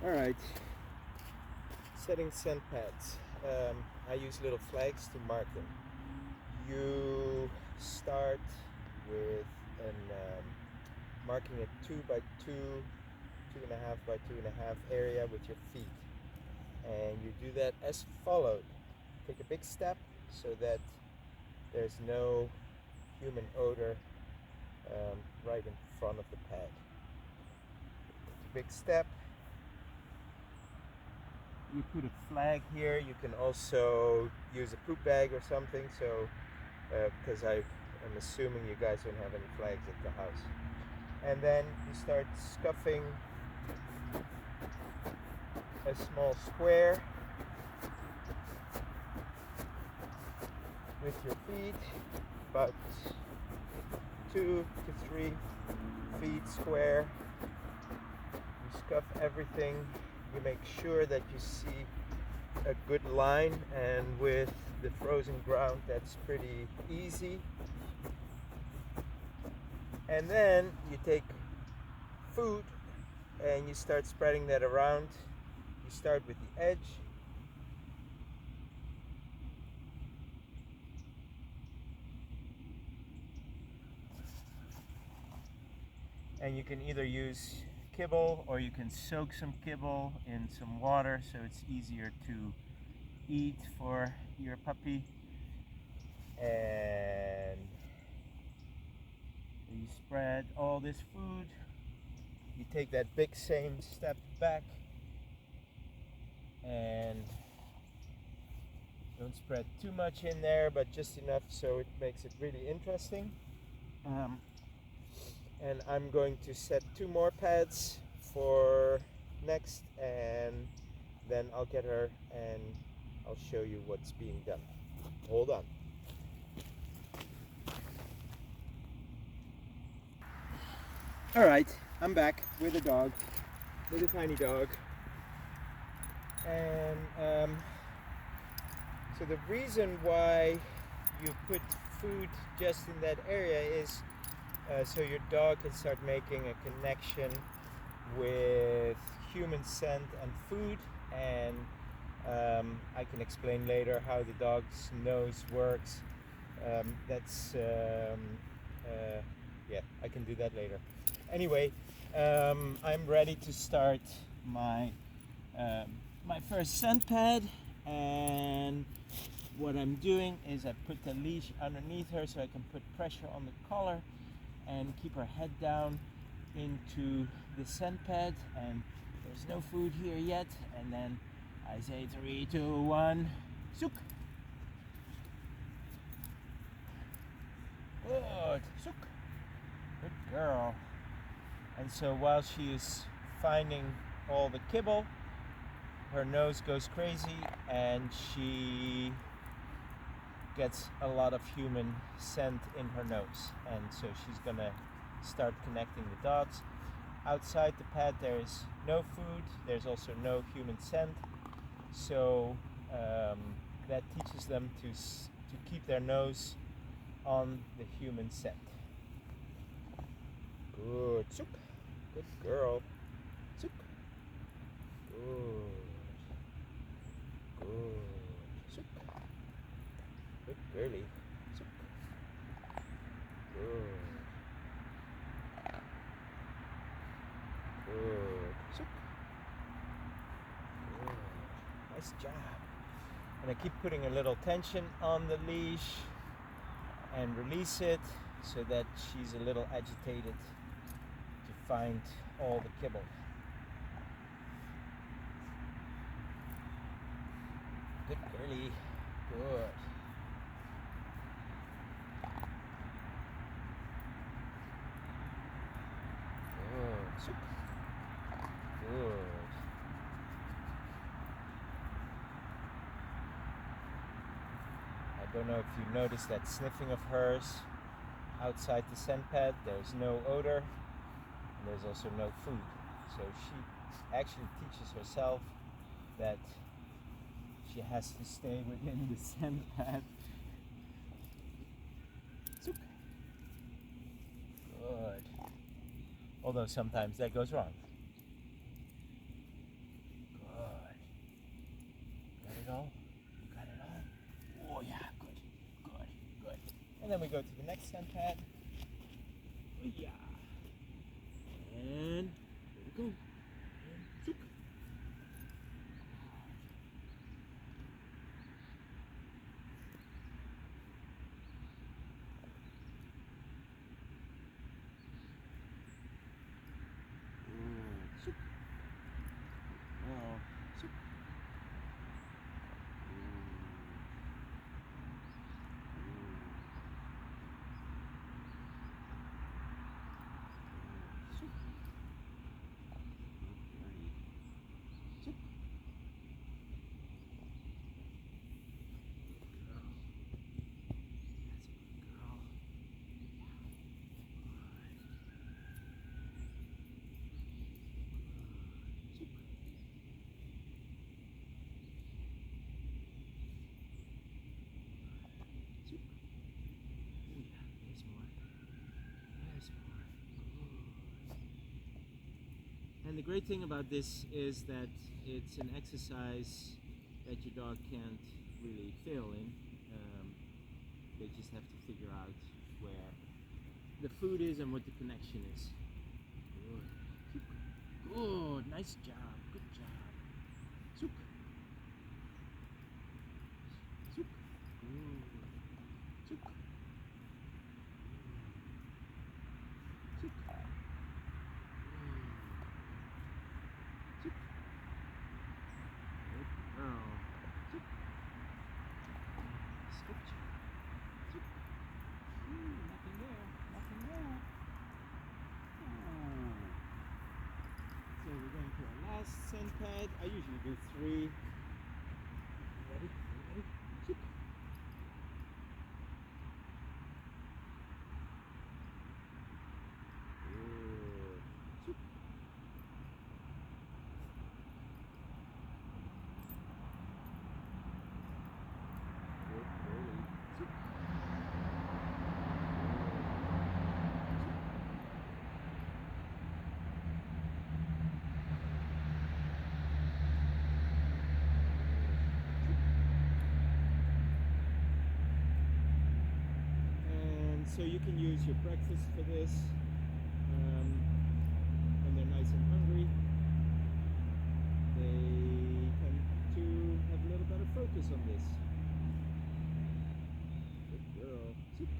All right, setting scent pads. I use little flags to mark them. You start with marking a 2 by 2, 2.5 by 2.5 area with your feet. And you do that as followed. Take a big step so that there's no human odor right in front of the pad. Take a big step. You put a flag here. You can also use a poop bag or something. So, because I'm assuming you guys don't have any flags at the house. And then you start scuffing a small square with your feet, about 2 to 3 feet square. You scuff everything. You make sure that you see a good line, and with the frozen ground that's pretty easy. And then you take food and you start spreading that around. You start with the edge. And you can either use kibble or you can soak some kibble in some water so it's easier to eat for your puppy. And you spread all this food. You take that big same step back and don't spread too much in there, but just enough so it makes it really interesting. And I'm going to set 2 more pads for next, and then I'll get her and I'll show you what's being done. Hold on. All right, I'm back with a dog, with a tiny dog. And so the reason why you put food just in that area is so your dog can start making a connection with human scent and food. And I can explain later how the dog's nose works. Yeah, I can do that later. Anyway, I'm ready to start my my first scent pad, and what I'm doing is I put the leash underneath her so I can put pressure on the collar and keep her head down into the scent pad. And there's no food here yet, and then I say 3, 2, 1, sook. Good, sook. Good girl. And so while she is finding all the kibble, her nose goes crazy and she gets a lot of human scent in her nose. And so she's gonna start connecting the dots. Outside the pad there is no food, there's also no human scent. So that teaches them to keep their nose on the human scent. Good. Sook. Good girl. Sook. Good. Good. Sook. Good girly. Sook. Good. Good. Sook. Good. Nice job. And I keep putting a little tension on the leash and release it so that she's a little agitated to find all the kibble. Good girly. Good. Good. Sook. Good. I don't know if you noticed that sniffing of hers outside the scent pad. There's no odor, and there's also no food. So she actually teaches herself that she has to stay within the scent pad. Sook. Good. Although sometimes that goes wrong. And then we go to the next sun pad. Yeah. And there we go. And zook. Zook. Oh, zook. And the great thing about this is that it's an exercise that your dog can't really fail in. They just have to figure out where the food is and what the connection is. Good. Good. Nice job. Good job. Zook. Zook. Zook. Zook. Zook. Good girl. Zook. Good job. Zook. Nothing there. Nothing there. So we're going to our last sun pad. I usually do 3. Ready? Ready? Zook. Good. Zook. Good girlie. Zook. And so you can use your breakfast for this when they're nice and hungry. They tend to have a little better focus on this. Good girl. Zook.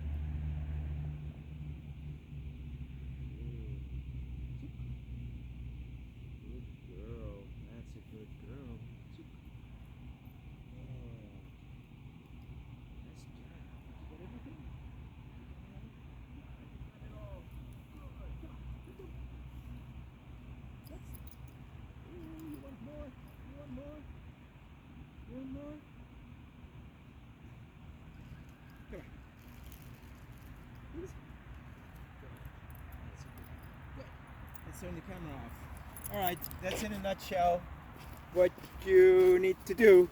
Good girl. That's a good girl. Zook. Yeah. Nice job. Did you get everything? Got it all. Good. Come on. Good job. Next. Ooh, you want more? You want more? You want more? Come on. Please. Good. That's a good. Good. Let's turn the camera off. All right, that's in a nutshell what you need to do